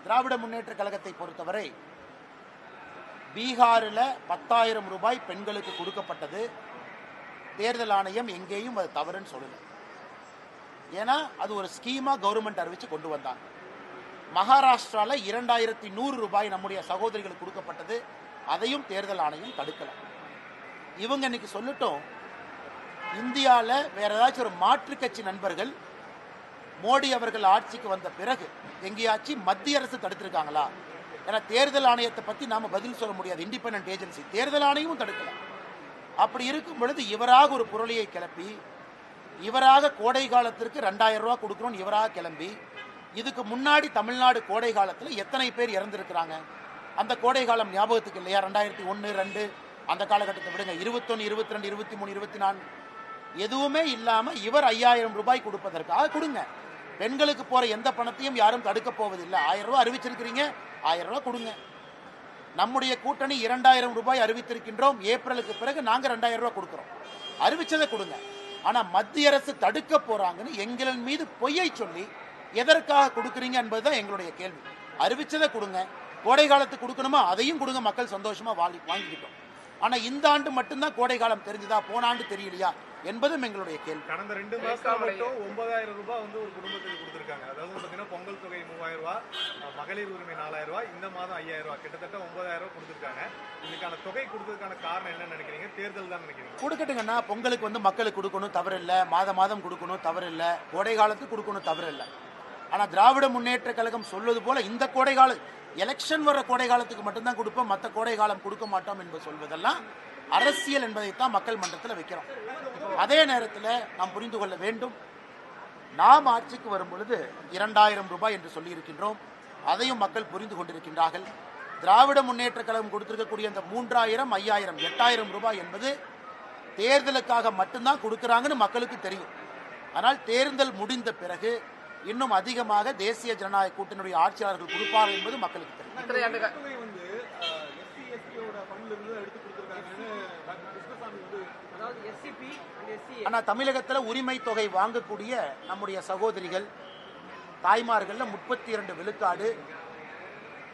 திராவிட முன்னேற்ற கழகத்தை பொறுத்தவரை பீகாரில் 10,000 ரூபாய் பெண்களுக்கு கொடுக்கப்பட்டது. தேர்தல் ஆணையம் எங்கேயும் அது தவறுன்னு சொல்லல. ஏன்னா அது ஒரு ஸ்கீமா கவர்மெண்ட் அறிவிச்சு கொண்டு வந்தாங்க. மகாராஷ்டிராவில் 2,100 ரூபாய் நம்முடைய சகோதரிகளுக்கு கொடுக்கப்பட்டது. அதையும் தேர்தல் ஆணையம் தடுக்கல. இவங்க இன்னைக்கு சொல்லட்டும், இந்தியாவில் வேற ஏதாச்சும் ஒரு மாற்று கட்சி நண்பர்கள் மோடி அவர்கள் ஆட்சிக்கு வந்த பிறகு எங்கேயாச்சும் மத்திய அரசு தடுத்திருக்காங்களா? ஏன்னா தேர்தல் ஆணையத்தை பற்றி நாம பதில் சொல்ல முடியாது. இண்டிபெண்டன்ட் ஏஜென்சி, தேர்தல் ஆணையமும் தடுக்கல. அப்படி இருக்கும் பொழுது இவராக ஒரு புரளியை கிளப்பி, இவராக கோடை காலத்திற்கு 2,000 ரூபா கொடுக்கணும்னு இவராக கிளம்பி, இதுக்கு முன்னாடி தமிழ்நாடு கோடை காலத்தில் எத்தனை பேர் இறந்திருக்கிறாங்க? அந்த கோடை காலம் ஞாபகத்துக்கு இல்லையா? 2001, 2 அந்த காலகட்டத்தை விடுங்க. 21, 22, 23, 24 எதுவுமே இல்லாமல் இவர் 5,000 ரூபாய் கொடுப்பதற்காக கொடுங்க. பெண்களுக்கு போற எந்த பணத்தையும் யாரும் தடுக்க போவதில்லை. 1,000 ரூபாய் அறிவிச்சிருக்கிறீங்க, 1,000 ரூபாய் கொடுங்க. நம்முடைய கூட்டணி 2,000 ரூபாய் அறிவித்திருக்கின்றோம். ஏப்ரலுக்கு பிறகு நாங்கள் 2,000 ரூபாய் கொடுக்கிறோம். அறிவிச்சதை கொடுங்க. ஆனால் மத்திய அரசு தடுக்க போறாங்கன்னு எங்களின் மீது பொய்யை சொல்லி எதற்காக கொடுக்குறீங்க என்பதுதான் எங்களுடைய கேள்வி. அறிவிச்சதை கொடுங்க. கோடை காலத்துக்கு கொடுக்கணுமா அதையும் கொடுங்க. மக்கள் சந்தோஷமா வாங்கிக்கிட்டோம். ஆனால் இந்த ஆண்டு மட்டும்தான் கோடை காலம் தெரிஞ்சுதா, போன ஆண்டு தெரியலையா என்பதும் எங்களுடைய கேள்வி. கடந்த 2 மாசம் மட்டும் 9,000 ரூபாய் வந்து ஒரு குடும்பத்துக்கு கொடுத்துருக்காங்க. அதாவது பார்த்தீங்கன்னா பொங்கல் தொகை 3,000 ரூபாய், மகளிர் உரிமை 4,000 ரூபாய், இந்த மாதம் 5,000 ரூபாய், கிட்டத்தட்ட 9,000 ரூபாய் கொடுத்துருக்காங்க. இதுக்கான தொகை கொடுத்ததுக்கான காரணம் என்ன நினைக்கிறீங்க? தேர்தல் தான் நினைக்கிறீங்க? கொடுக்கட்டுங்கண்ணா. பொங்கலுக்கு வந்து மக்களுக்கு கொடுக்கணும், தவறு இல்லை. மாதம் கொடுக்கணும், தவறு இல்லை. கோடை காலத்துக்கு கொடுக்கணும், தவறு இல்லை. ஆனால் திராவிட முன்னேற்ற கழகம் சொல்வது போல இந்த கோடை கால எலெக்ஷன் வர கோடை காலத்துக்கு மட்டும்தான் கொடுப்போம், மற்ற கோடை காலம் கொடுக்க மாட்டோம் என்று சொல்வதெல்லாம் அரசியல் என்பதைத்தான் மக்கள் மன்றத்தில் வைக்கிறோம். அதே நேரத்தில் நாம் புரிந்து கொள்ள வேண்டும், நாம் ஆட்சிக்கு வரும் பொழுது 2,000 ரூபாய் என்று சொல்லியிருக்கின்றோம். அதையும் மக்கள் புரிந்து கொண்டிருக்கின்றார்கள். திராவிட முன்னேற்ற கழகம் கொடுத்திருக்கக்கூடிய அந்த 3,000, 5,000, 8,000 ரூபாய் என்பது தேர்தலுக்காக மட்டும்தான் கொடுக்குறாங்கன்னு மக்களுக்கு தெரியும். ஆனால் தேர்தல் முடிந்த பிறகு இன்னும் அதிகமாக தேசிய ஜனநாயக கூட்டணியுடைய ஆட்சியாளர்கள் கொடுப்பார்கள் என்பது மக்களுக்கு தெரியும். ஆனால் தமிழகத்தில் உரிமை தொகை வாங்கக்கூடிய நம்முடைய சகோதரிகள் தாய்மார்கள் 32 விழுக்காடு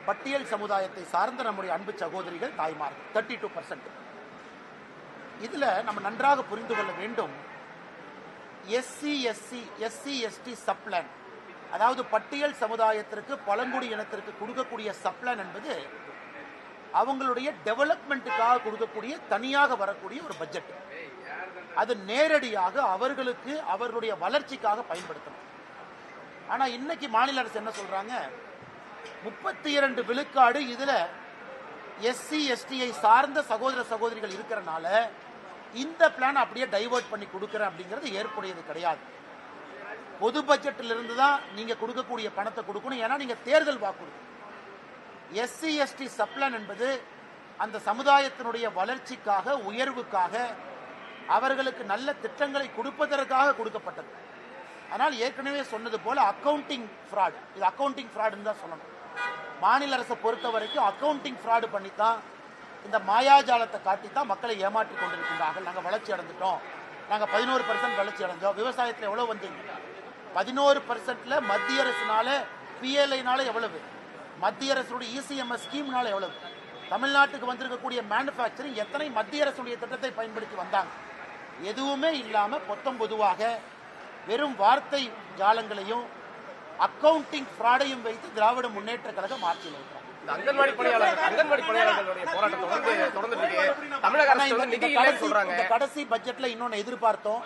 பட்டியல் சமுதாயத்தை சார்ந்த நம்முடைய அன்பு சகோதரிகள் தாய்மார்கள் 32%. இதுல நம்ம நன்றாக புரிந்து கொள்ள வேண்டும், எஸ்சி எஸ்டி சப்ளான், அதாவது பட்டியல் சமுதாயத்திற்கு பழங்குடி இனத்திற்கு கொடுக்கக்கூடிய சப்ளான் என்பது அவங்களுடைய டெவலப்மெண்ட்டுக்காக கொடுக்கக்கூடிய தனியாக வரக்கூடிய ஒரு பட்ஜெட். அது நேரடியாக அவர்களுக்கு அவர்களுடைய வளர்ச்சிக்காக பயன்படுத்தணும். ஆனா இன்னைக்கு மாநில அரசு என்ன சொல்றாங்க, 32 விழுக்காடு இதுல எஸ்சி எஸ்டியை சார்ந்த சகோதர சகோதரிகள் இருக்கிறனால இந்த பிளான் அப்படியே டைவர்ட் பண்ணி கொடுக்கிறேன் அப்படிங்கிறது ஏற்புடையது கிடையாது. பொது பட்ஜெட்டில் இருந்து தான் நீங்க கொடுக்கக்கூடிய பணத்தை கொடுக்கணும். ஏன்னா நீங்க தேர்தல் வாக்குறுதி. எஸ்சி எஸ்டி சப்ளான் என்பது அந்த சமுதாயத்தினுடைய வளர்ச்சிக்காக, உயர்வுக்காக, அவர்களுக்கு நல்ல திட்டங்களை கொடுப்பதற்காக கொடுக்கப்பட்டது. ஆனால் ஏற்கனவே சொன்னது போல அக்கவுண்டிங் ஃப்ராட், இது அக்கவுண்டிங் ஃப்ராடுன்னு தான் சொல்லணும். மாநில அரசை பொறுத்த வரைக்கும் அக்கவுண்டிங் ஃப்ராடு பண்ணித்தான், இந்த மாயாஜாலத்தை காட்டித்தான் மக்களை ஏமாற்றி கொண்டிருக்கின்றார்கள். நாங்கள் வளர்ச்சி அடைந்துட்டோம், நாங்கள் 11% வளர்ச்சி அடைஞ்சோம். விவசாயத்தில் எவ்வளவு வந்தீங்க? 11%ல மத்திய அரசுனால, பிஎல்ஐனால எவ்வளவு? மத்திய அரசுடைய இசிஎம்எஸ் ஸ்கீம்னால எவ்வளவு? தமிழ்நாட்டுக்கு வந்திருக்கக்கூடிய மேனுஃபேக்சரிங் எத்தனை மத்திய அரசுடைய திட்டத்தை பயன்படுத்தி வந்தாங்க? எதுவுமே இல்லாமல் பொதுவாக வெறும் வார்த்தை ஜாலங்களையும் அக்கவுண்டிங் ஃப்ராடையும் வைத்து திராவிட முன்னேற்ற கழகம் ஆட்சியில் இருக்கிறார். கடைசி பட்ஜெட்ல இன்னொன்னு எதிர்பார்த்தோம்.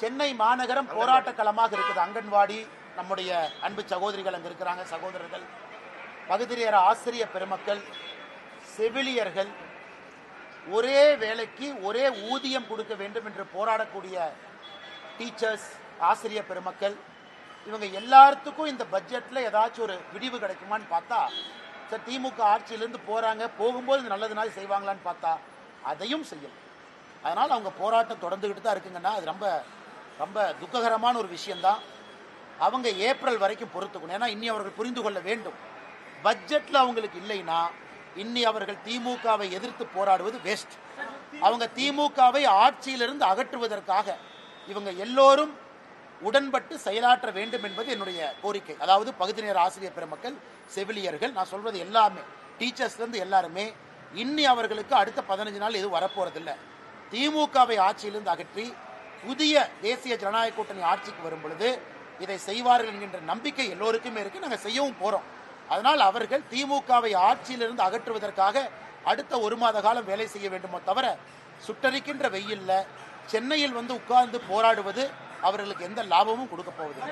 சென்னை மாநகரம் போராட்ட களமாக இருக்குது. அங்கன்வாடி, நம்முடைய அன்பு சகோதரிகள் அங்க இருக்கிறாங்க, சகோதரர்கள், பகுதிநேர ஆசிரியர் பெருமக்கள், செவிலியர்கள், ஒரே வேலைக்கு ஒரே ஊதியம் கொடுக்க வேண்டும் என்று போராடக்கூடிய டீச்சர்ஸ், ஆசிரியர் பெருமக்கள், இவங்க எல்லாத்துக்கும் இந்த பட்ஜெட்ல ஏதாச்சும் ஒரு விடிவு கிடைக்குமான்னு பார்த்தா, சார் திமுக ஆட்சியிலிருந்து போறாங்க, போகும்போது நல்லது நாள் செய்வாங்களான்னு பார்த்தா அதையும் செய்யல. அதனால் அவங்க போராட்டம் தொடர்ந்துகிட்டு தான் இருக்குங்கன்னா அது ரொம்ப ரொம்ப துக்ககரமான ஒரு விஷயம்தான். அவங்க ஏப்ரல் வரைக்கும் பொறுத்துக்கணும். ஏன்னா இன்னி அவர்கள் புரிந்து கொள்ள வேண்டும், பட்ஜெட்ல அவங்களுக்கு இல்லைன்னா இன்னி அவர்கள் திமுகவை எதிர்த்து போராடுவது வேஸ்ட். அவங்க திமுகவை ஆட்சியிலிருந்து அகற்றுவதற்காக இவங்க எல்லோரும் உடன்பட்டு செயலாற்ற வேண்டும் என்பது என்னுடைய கோரிக்கை. அதாவது பகுதி நேர ஆசிரியர் பெருமக்கள், செவிலியர்கள், நான் சொல்வது எல்லாமே, டீச்சர்ஸ்லேருந்து எல்லாருமே, இன்னி அவர்களுக்கு அடுத்த 15 நாள் எதுவும் வரப்போறதில்லை. திமுகவை ஆட்சியிலிருந்து அகற்றி புதிய தேசிய ஜனநாயக கூட்டணி ஆட்சிக்கு வரும் பொழுது இதை செய்வார்கள் என்கின்ற நம்பிக்கை எல்லோருக்குமே இருக்கு. நாங்கள் செய்யவும் போறோம். அதனால் அவர்கள் திமுகவை ஆட்சியிலிருந்து அகற்றுவதற்காக அடுத்த 1 மாத காலம் வேலை செய்ய வேண்டுமோ தவிர, சுட்டரிக்கின்ற வெயில்ல சென்னையில் வந்து உட்கார்ந்து போராடுவது அவர்களுக்கு எந்த லாபமும் கொடுக்க போவதில்லை.